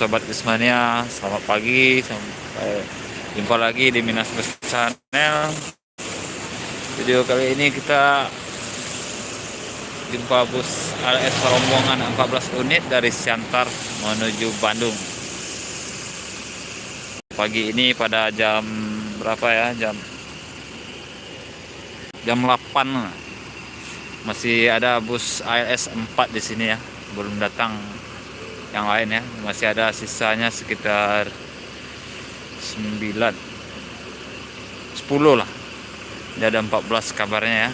Sobat Ismania, selamat pagi. Sampai jumpa lagi di Minas Bus Channel. Video kali ini kita jumpa bus ALS rombongan 14 unit dari Siantar menuju Bandung. Pagi ini pada jam berapa ya? Jam 8. Masih ada bus ALS 4 di sini ya. Belum datang yang lain ya, masih ada sisanya sekitar 9 10 lah. Jadi ada 14 kabarnya ya.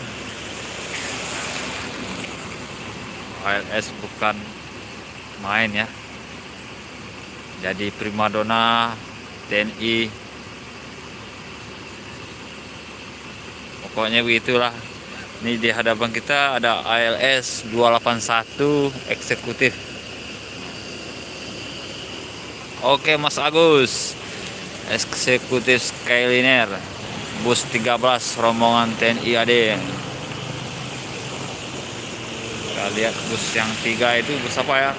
ALS bukan main ya, jadi primadona TNI, pokoknya begitulah. Ini di hadapan kita ada ALS 281 eksekutif. Oke Mas Agus, eksekutif Skyliner, bus 13 rombongan TNI AD. Kita lihat bus yang 3 itu bus apa ya?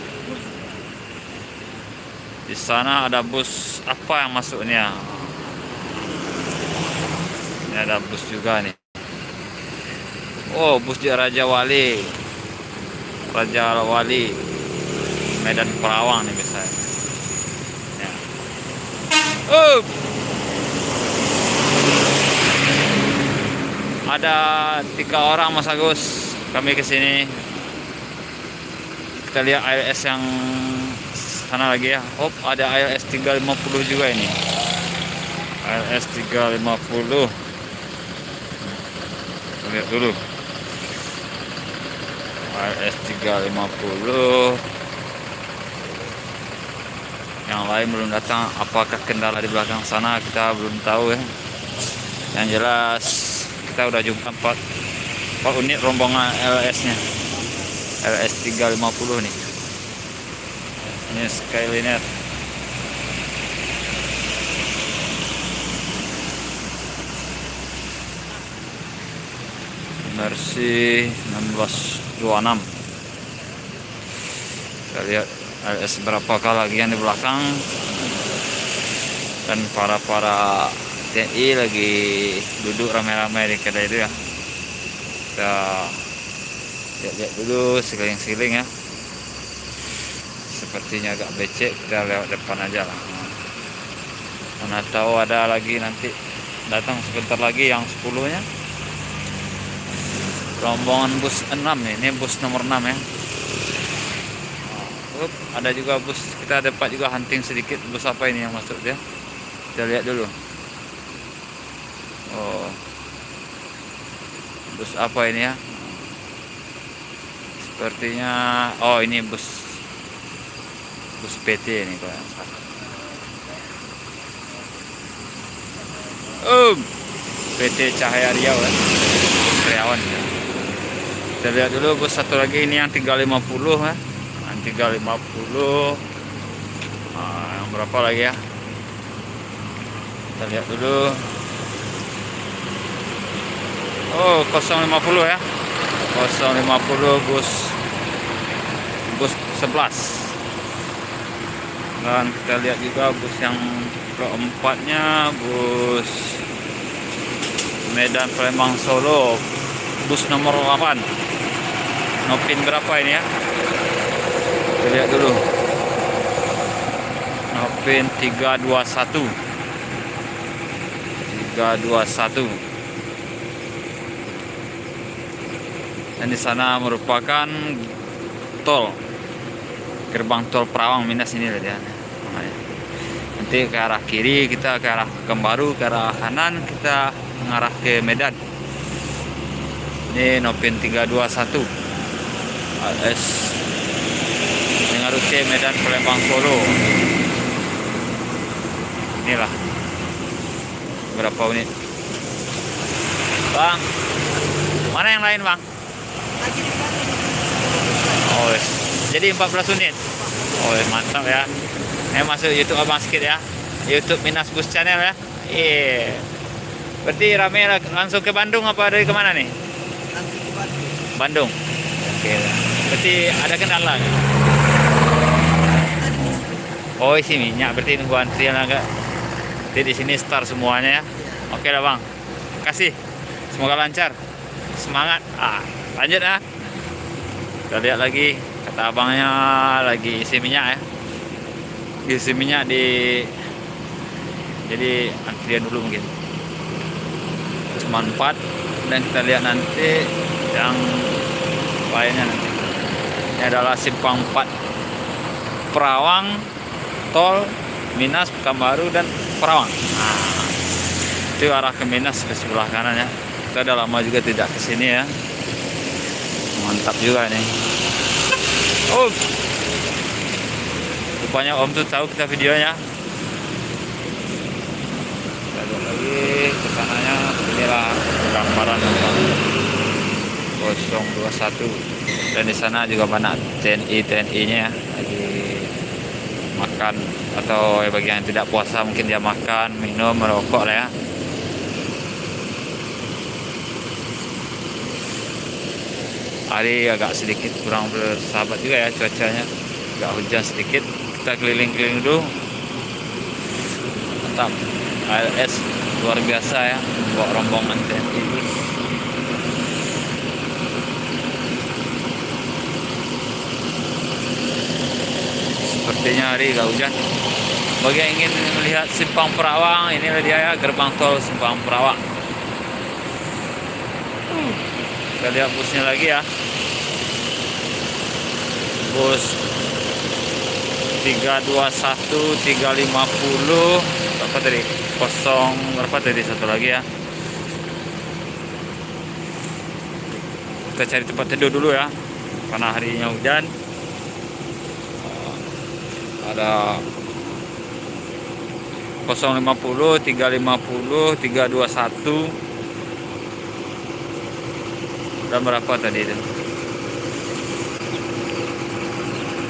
Di sana ada bus apa yang masuknya? Ini ada bus juga nih. Oh, bus di Raja Wali, Medan Perawang nih misalnya. Ada 3 orang Mas Agus, kami kesini. Kita lihat ALS yang sana lagi ya. Oh, ada ALS 350 juga ini. ALS 350. Kita lihat dulu. ALS 350. Yang lain belum datang. Apakah kendala di belakang sana kita belum tahu ya. Yang jelas kita udah jumpa 4 unit rombongan LS-nya. LS 350 nih. Ini Skyliner. Versi 1626. Kita lihat LS berapa lagi yang di belakang, dan para TNI lagi duduk ramai-ramai di kedai itu ya. Kita lihat dulu sekeliling-sekeliling ya. Sepertinya agak becek, kita lewat depan aja lah. Mana tahu ada lagi nanti datang sebentar lagi yang 10-nya. Rombongan bus 6 nih, ini bus nomor 6 ya. Ada juga bus, kita dapat juga hunting sedikit bus apa ini yang masuk dia. Kita lihat dulu. Oh, bus apa ini ya? Sepertinya, oh ini bus PT ini kalau yang salah. PT Cahaya Riau ya, bus Riawan ya. Kita lihat dulu bus satu lagi ini yang 350 ya. 350. Yang berapa lagi ya? Kita lihat dulu. Oh, 050 ya. 050 bus 11. Dan kita lihat juga bus yang keempatnya, bus Medan Palembang Solo, bus nomor 8. Nopin berapa ini ya? Kita lihat dulu. Nopin 321. Dan di sana merupakan tol, gerbang tol Perawang Minas ini lah dia. Nanti ke arah kiri kita ke arah Pekanbaru, ke arah kanan kita mengarah ke Medan. Ini Nopin 321 ALS dengan rute Medan Palembang Solo. Inilah berapa unit Bang? Mana yang lain Bang? Oh, jadi 14 unit. Oh, mantap ya. Masuk YouTube Abang sedikit ya. YouTube Minas Bus Channel ya. Iya. Berarti rame langsung ke Bandung apa dari kemana nih? Langsung ke Bandung. Oke. Berarti ada kendala. Oh, isi minyak berarti nunggu antrian agak. Jadi di sini start semuanya ya. Oke lah bang, kasih. Semoga lancar. Semangat. Lanjut ah. Kita lihat lagi. Kata abangnya lagi isi minyak ya. Isi minyak jadi antrian dulu mungkin. Cuma 4 dan kita lihat nanti yang lainnya nanti. Ini adalah simpang 4 Perawang, Tol Minas, Pekanbaru dan Perawang. Itu arah ke Minas ke sebelah kanan ya. Kita udah lama juga tidak ke sini ya. Mantap juga nih. Oh, rupanya Om tuh tahu kita videonya. Kita lihat lagi ke sananya. Inilah gambaran 021. Dan di sana juga banyak TNI-nya lagi makan, atau bagi yang tidak puasa mungkin dia makan, minum, merokok lah ya. Hari agak sedikit kurang bersahabat juga ya cuacanya, agak hujan sedikit. Kita keliling-keliling dulu. Mantap, ALS luar biasa ya, bawa rombongan TNI. Sepertinya hari agak hujan. Bagi yang ingin melihat simpang Perawang, inilah dia ya, gerbang tol simpang Perawang. Kita lihat busnya lagi ya. Bus 321, 350, berapa tadi? Berapa tadi satu lagi ya. Kita cari tempat teduh dulu ya, karena harinya hujan. Ada 050, 350, 321 dan berapa tadi itu?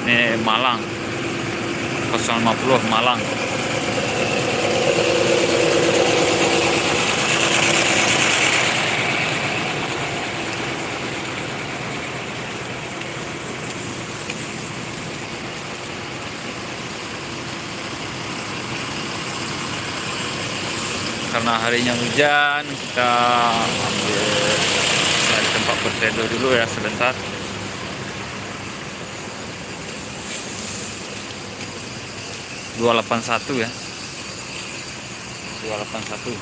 Ini Malang 050 Malang. Karena harinya hujan, kita ambil cari tempat berteduh dulu ya sebentar. (281) ya, 281.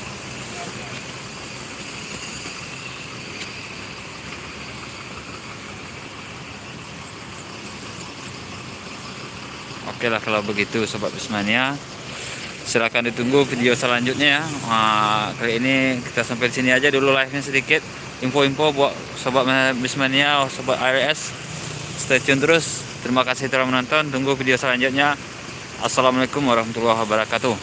Oke lah kalau begitu Sobat Bismania. Silahkan ditunggu video selanjutnya ya. Kali ini kita sampai di sini aja dulu live-nya sedikit. Info-info buat Sobat Bismania, Sobat ALS. Stay tune terus. Terima kasih telah menonton. Tunggu video selanjutnya. Assalamualaikum warahmatullahi wabarakatuh.